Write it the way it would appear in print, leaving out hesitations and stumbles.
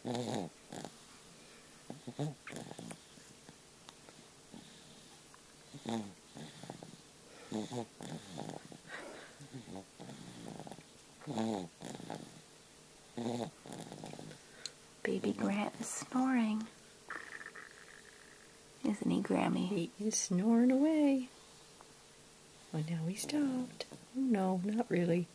Baby Grant is snoring. Isn't he, Grammy? He is snoring away. Well, now he stopped. Oh no, not really.